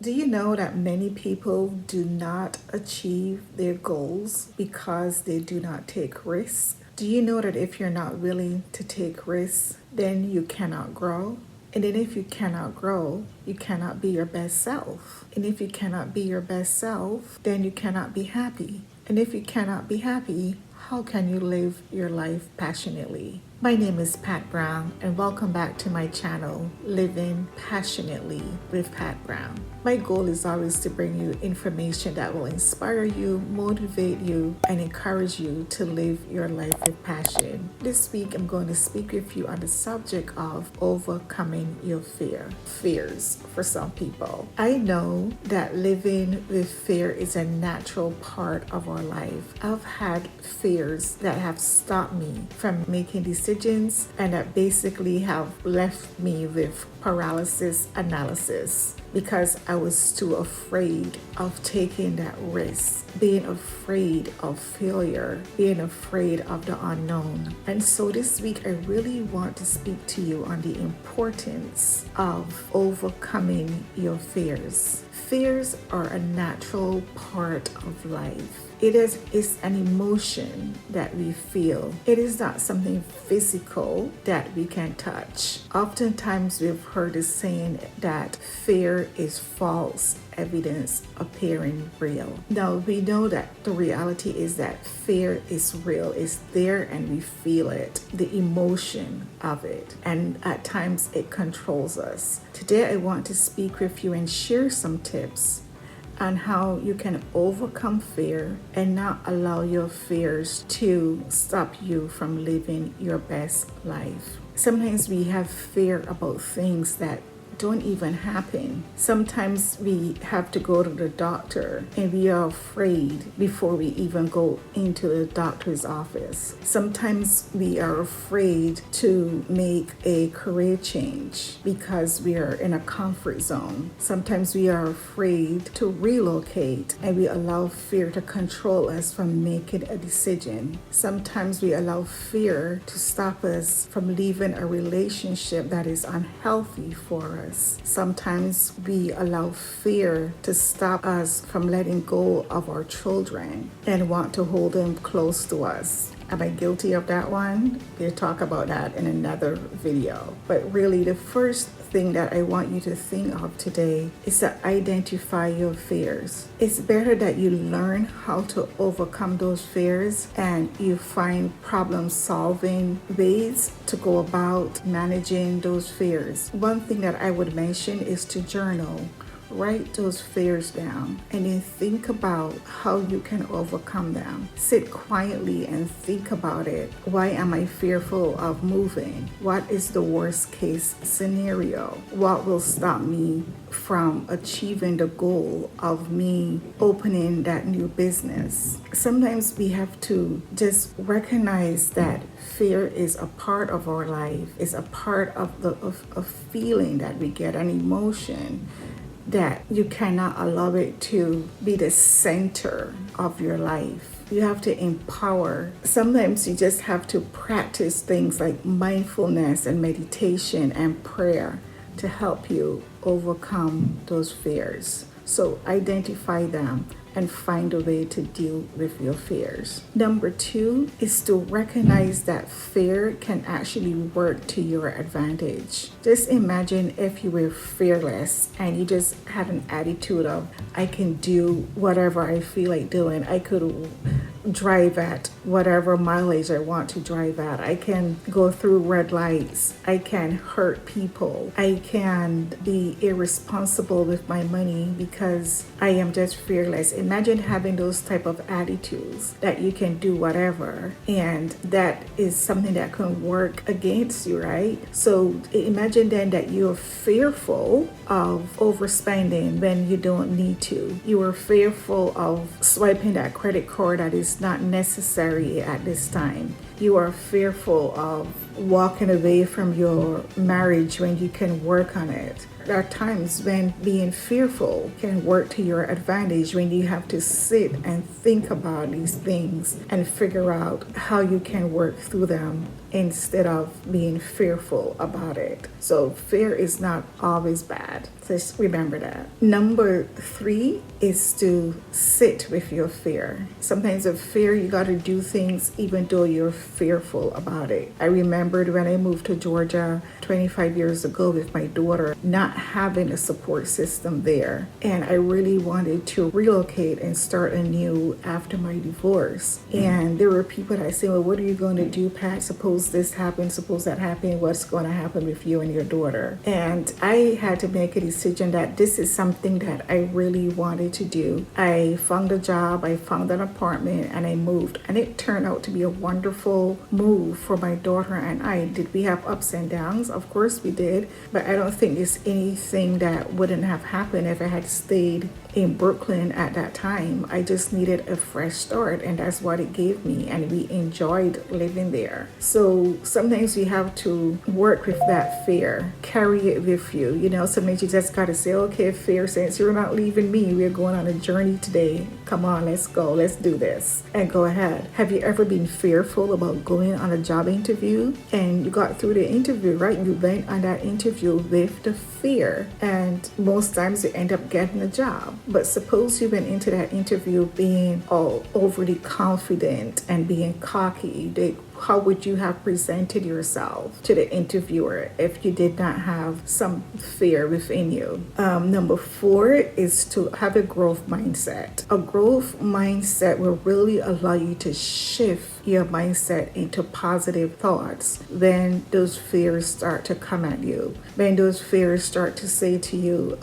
Do you know that many people do not achieve their goals because they do not take risks? Do you know that if you're not willing to take risks, then you cannot grow? And then if you cannot grow, you cannot be your best self. And if you cannot be your best self, then you cannot be happy. And if you cannot be happy, how can you live your life passionately? My name is Pat Brown, and welcome back to my channel, Living Passionately with Pat Brown. My goal is always to bring you information that will inspire you, motivate you, and encourage you to live your life with passion. This week, I'm going to speak with you on the subject of overcoming your fears for some people. I know that living with fear is a natural part of our life. I've had fears that have stopped me from making decisions and that basically have left me with paralysis analysis because I was too afraid of taking that risk, being afraid of failure, being afraid of the unknown. And so this week I really want to speak to you on the importance of overcoming your fears. Fears are a natural part of life. It is an emotion that we feel. It is not something physical that we can touch. Oftentimes we've heard the saying that fear is false evidence appearing real. Now we know that the reality is that fear is real. It's there and we feel it, the emotion of it. And at times it controls us. Today I want to speak with you and share some tips on how you can overcome fear and not allow your fears to stop you from living your best life. Sometimes we have fear about things that don't even happen. Sometimes we have to go to the doctor and we are afraid before we even go into the doctor's office. Sometimes we are afraid to make a career change because we are in a comfort zone. Sometimes we are afraid to relocate and we allow fear to control us from making a decision. Sometimes we allow fear to stop us from leaving a relationship that is unhealthy for us. Sometimes we allow fear to stop us from letting go of our children and want to hold them close to us. Am I guilty of that one? We'll talk about that in another video. But really, the first thing that I want you to think of today is to identify your fears. It's better that you learn how to overcome those fears and you find problem-solving ways to go about managing those fears. One thing that I would mention is to journal. Write those fears down and then think about how you can overcome them. Sit quietly and think about it. Why am I fearful of moving? What is the worst case scenario? What will stop me from achieving the goal of me opening that new business? Sometimes we have to just recognize that fear is a part of our life. It's a part of a feeling that we get, an emotion that you cannot allow it to be the center of your life. You have to empower. Sometimes you just have to practice things like mindfulness and meditation and prayer to help you overcome those fears. So identify them and find a way to deal with your fears. Number 2 is to recognize that fear can actually work to your advantage. Just imagine if you were fearless and you just had an attitude of, I can do whatever I feel like doing. I could drive at whatever mileage I want to drive at. I can go through red lights. I can hurt people. I can be irresponsible with my money because I am just fearless. Imagine having those type of attitudes that you can do whatever, and that is something that can work against you, right? So imagine then that you're fearful of overspending when you don't need to. You are fearful of swiping that credit card that is not necessary at this time. You are fearful of walking away from your marriage when you can work on it. There are times when being fearful can work to your advantage, when you have to sit and think about these things and figure out how you can work through them instead of being fearful about it. So fear is not always bad. Just remember that. Number 3 is to sit with your fear. Sometimes with fear, you got to do things even though you're fearful about it. I remembered when I moved to Georgia 25 years ago with my daughter, not having a support system there. And I really wanted to relocate and start anew after my divorce. And there were people that say, well, what are you going to do, Pat? Suppose this happens, suppose that happened. What's going to happen with you and your daughter? And I had to make a decision that this is something that I really wanted to do. I found a job, I found an apartment, and I moved. And it turned out to be a wonderful move for my daughter and I. Did we have ups and downs? Of course we did. But I don't think there's anything that wouldn't have happened if I had stayed in Brooklyn at that time. I just needed a fresh start, and that's what it gave me, and we enjoyed living there. So sometimes you have to work with that fear, carry it with you. Sometimes you just gotta say, okay, fear, since you're not leaving me, we're going on a journey today. Come on, let's go, let's do this, and go ahead. Have you ever been fearful about going on a job interview and you got through the interview, right? You went on that interview with the fear, and most times you end up getting a job. But suppose you went into that interview being all overly confident and being cocky. How would you have presented yourself to the interviewer if you did not have some fear within you? Number 4 is to have a growth mindset. A growth mindset will really allow you to shift your mindset into positive thoughts when those fears start to come at you. When those fears start to say to you,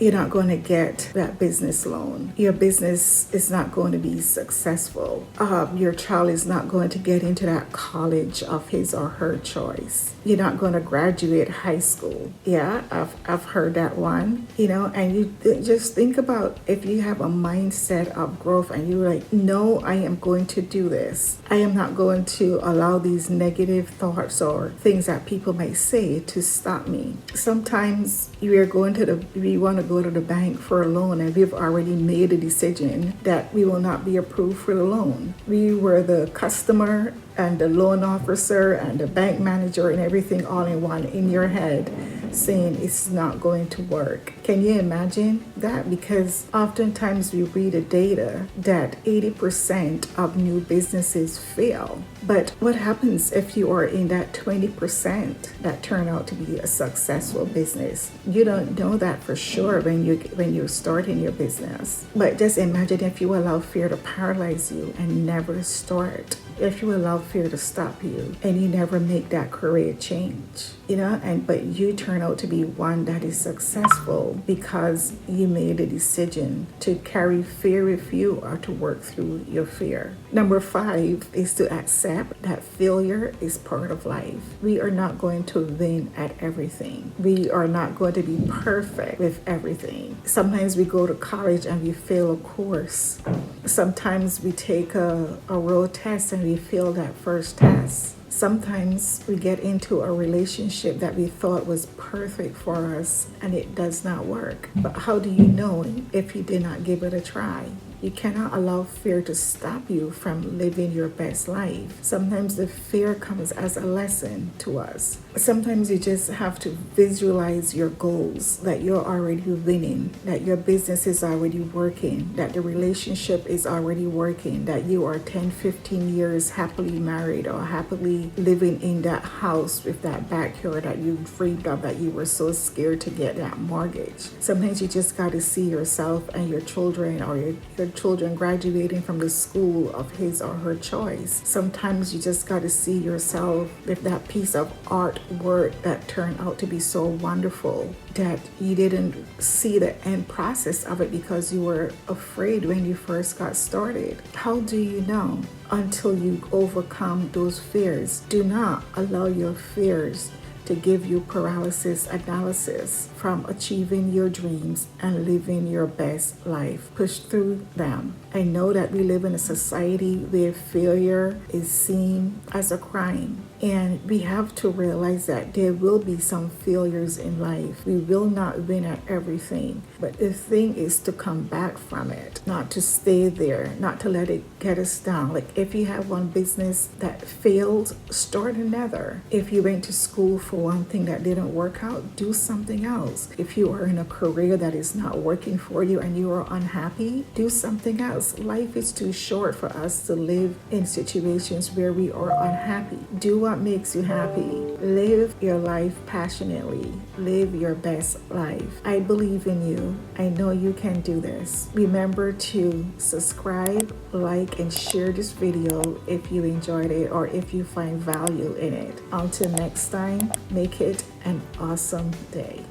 you're not going to get that business loan. Your business is not going to be successful. Your child is not going to get into that college of his or her choice. You're not going to graduate high school. Yeah, I've heard that one, and you just think about if you have a mindset of growth and you're like, no, I am going to do this. I am not going to allow these negative thoughts or things that people might say to stop me. Sometimes we want to go to the bank for a loan and we've already made a decision that we will not be approved for the loan. We were the customer and the loan officer and the bank manager and everything all in one in your head, saying it's not going to work. Can you imagine that? Because oftentimes we read the data that 80% of new businesses fail. But what happens if you are in that 20% that turn out to be a successful business? You don't know that for sure when you're starting your business. But just imagine if you allow fear to paralyze you and never start. If you allow fear to stop you and you never make that career change, but you turn out to be one that is successful because you made a decision to carry fear with you or to work through your fear. Number 5 is to accept that failure is part of life. We are not going to win at everything. We are not going to be perfect with everything. Sometimes we go to college and we fail a course. Sometimes we take a road test and we fail that first test. Sometimes we get into a relationship that we thought was perfect for us and it does not work. But how do you know if you did not give it a try? You cannot allow fear to stop you from living your best life. Sometimes the fear comes as a lesson to us. Sometimes you just have to visualize your goals, that you're already winning, that your business is already working, that the relationship is already working, that you are 10, 15 years happily married or happily living in that house with that backyard that you dreamed of, that you were so scared to get that mortgage. Sometimes you just got to see yourself and your children or your children graduating from the school of his or her choice. Sometimes you just got to see yourself with that piece of artwork that turned out to be so wonderful that you didn't see the end process of it because you were afraid when you first got started. How do you know? Until you overcome those fears. Do not allow your fears to give you paralysis analysis from achieving your dreams and living your best life. Push through them. I know that we live in a society where failure is seen as a crime. And we have to realize that there will be some failures in life. We will not win at everything. But the thing is to come back from it, not to stay there, not to let it get us down. Like if you have one business that failed, start another. If you went to school for one thing that didn't work out, do something else. If you are in a career that is not working for you and you are unhappy, do something else. Life is too short for us to live in situations where we are unhappy. Do what makes you happy. Live your life passionately. Live your best life. I believe in you. I know you can do this. Remember to subscribe, like, and share this video if you enjoyed it or if you find value in it. Until next time, make it an awesome day.